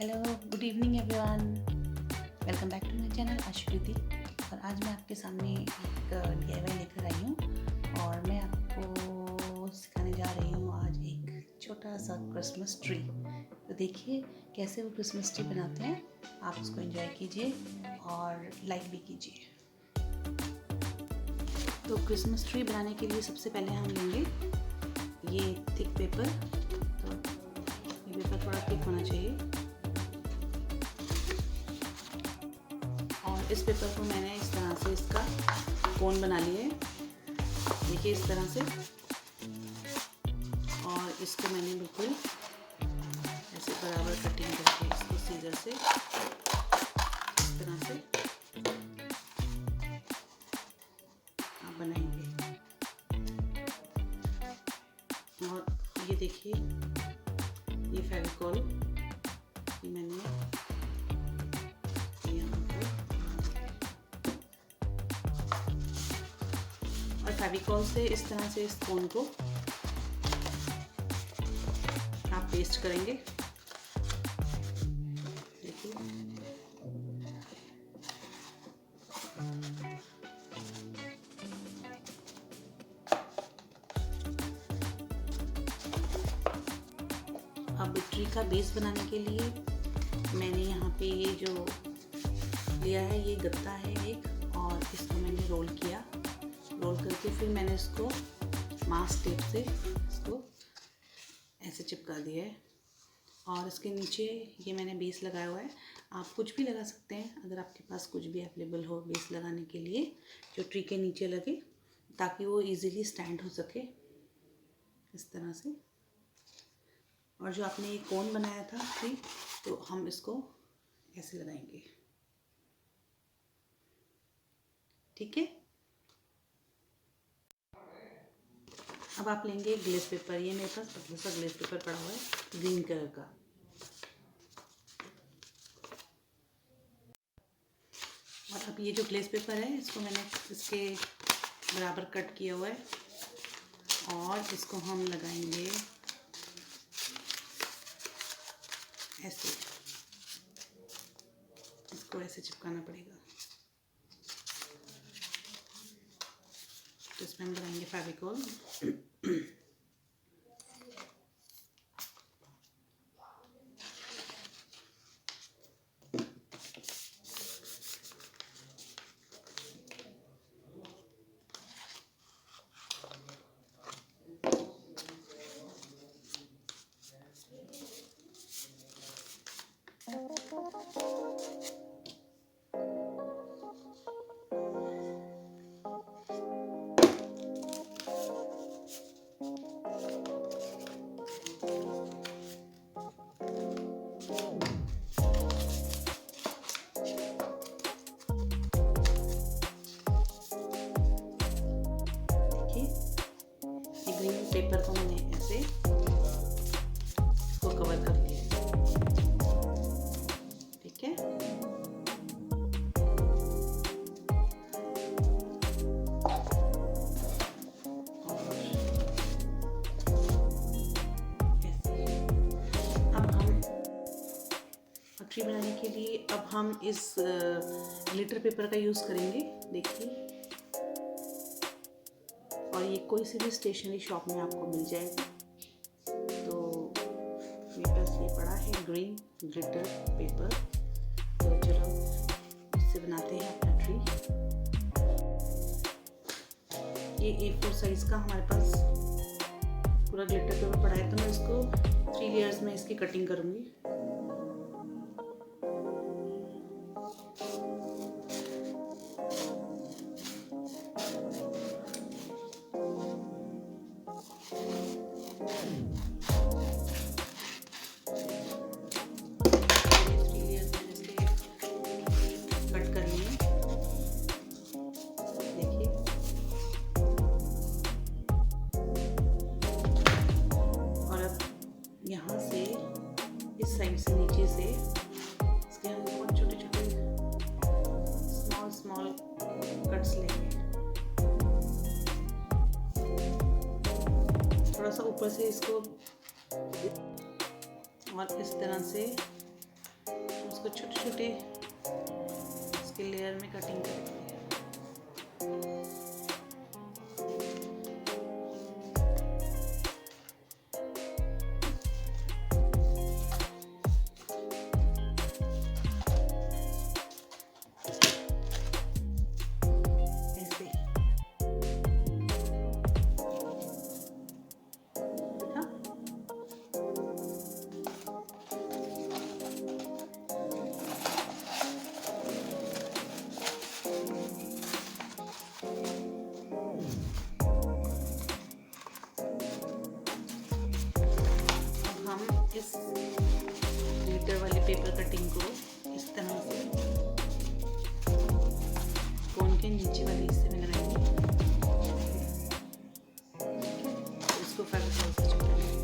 Hello, good evening everyone. Welcome back to my channel Ashikriti. और आज मैं आपके सामने एक DIY लेकर आई हूँ और मैं आपको सिखाने जा रही हूँ आज एक छोटा सा क्रिसमस ट्री। तो देखिए कैसे वो क्रिसमस ट्री बनाते हैं। आप उसको एंजॉय कीजिए और लाइक भी कीजिए। तो क्रिसमस ट्री बनाने के लिए सबसे पहले हम लेंगे ये थिक पेपर। तो ये पेपर थोड़ा थिक होना चाहिए और इस पेपर को मैंने इस तरह से इसका कोन बना लिया है, देखिए इस तरह से। और इसको मैंने बिल्कुल ऐसे बराबर कटिंग करके इसको सीजर से इस तरह से आप बनाएंगे। और ये देखिए ये फेविकॉल मैंने फेविकॉल से इस तरह से इस कोन को आप पेस्ट करेंगे। देखिए अब ट्री का बेस बनाने के लिए मैंने यहाँ पे ये जो लिया है ये गत्ता है एक, और इसको मैंने रोल किया। रोल करके फिर मैंने इसको मास्क टेप से इसको ऐसे चिपका दिया है। और इसके नीचे ये मैंने बेस लगाया हुआ है। आप कुछ भी लगा सकते हैं अगर आपके पास कुछ भी अवेलेबल हो बेस लगाने के लिए, जो ट्री के नीचे लगे, ताकि वो इजीली स्टैंड हो सके इस तरह से। और जो आपने ये कोन बनाया था ट्री, तो हम इसको ऐसे लगाएंगे, ठीक है। अब आप लेंगे ग्लेस पेपर। ये मेरे पास पतला सा ग्लेस पेपर पड़ा हुआ है ग्रीन कलर का। और अब ये जो ग्लेस पेपर है इसको मैंने इसके बराबर कट किया हुआ है और इसको हम लगाएंगे ऐसे। इसको ऐसे चिपकाना पड़ेगा। तो इसमें हम लगाएंगे फेविकॉल। ग्रीन पेपर को मैंने ऐसे इसको कवर कर लिया, ठीक है। अब हम ट्री बनाने के लिए अब हम इस ग्लिटर पेपर का यूज़ करेंगे, देखिए। और ये कोई सी भी स्टेशनरी शॉप में आपको मिल जाएगा। तो मेरे पास ये पड़ा है ग्रीन ग्लिटर पेपर। तो चलो इससे बनाते हैं अपना ट्री। ये A4 साइज का हमारे पास पूरा ग्लिटर पेपर पड़ा है। तो मैं इसको 3 लेयर्स में इसकी कटिंग करूँगी। यहाँ से इस साइड से नीचे से इसके हम बहुत छोटे छोटे स्मॉल कट्स लेंगे। थोड़ा सा ऊपर से इसको और इस तरह से इसको छोटे छोटे इसके लेयर में कटिंग करेंगे। इस ग्लिटर वाले पेपर कटिंग को इस तरह से कोन के नीचे वाले हिस्से में लगाएंगे। इसको फेविकोल से चिपकाएंगे।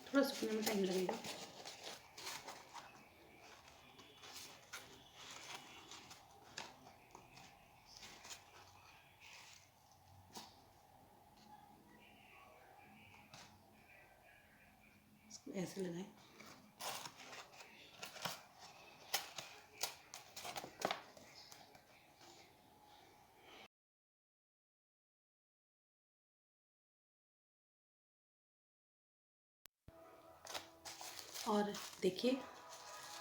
थोड़ा सूखने में टाइम लगेगा। ऐसे लगाएं। और देखिए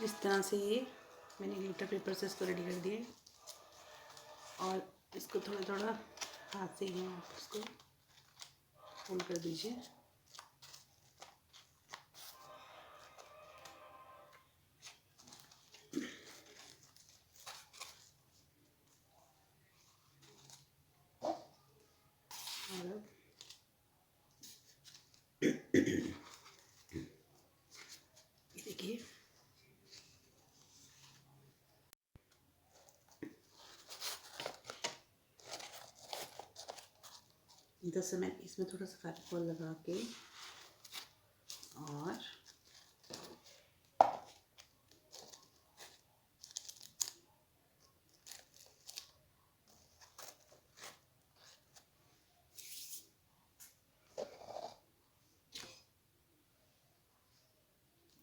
इस तरह से ये मैंने ग्लिटर पेपर से इसको रेडी कर दिए और इसको थोड़ा थोड़ा हाथ से ही आप इसको फोल्ड कर दीजिए। और देखिए इधर से मैं इसमें थोड़ा सा फेविकोल लगा के और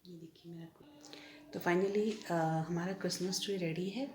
ये देखिए मेरा तो फाइनली हमारा क्रिसमस ट्री रेडी है।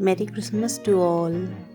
Merry Christmas to all.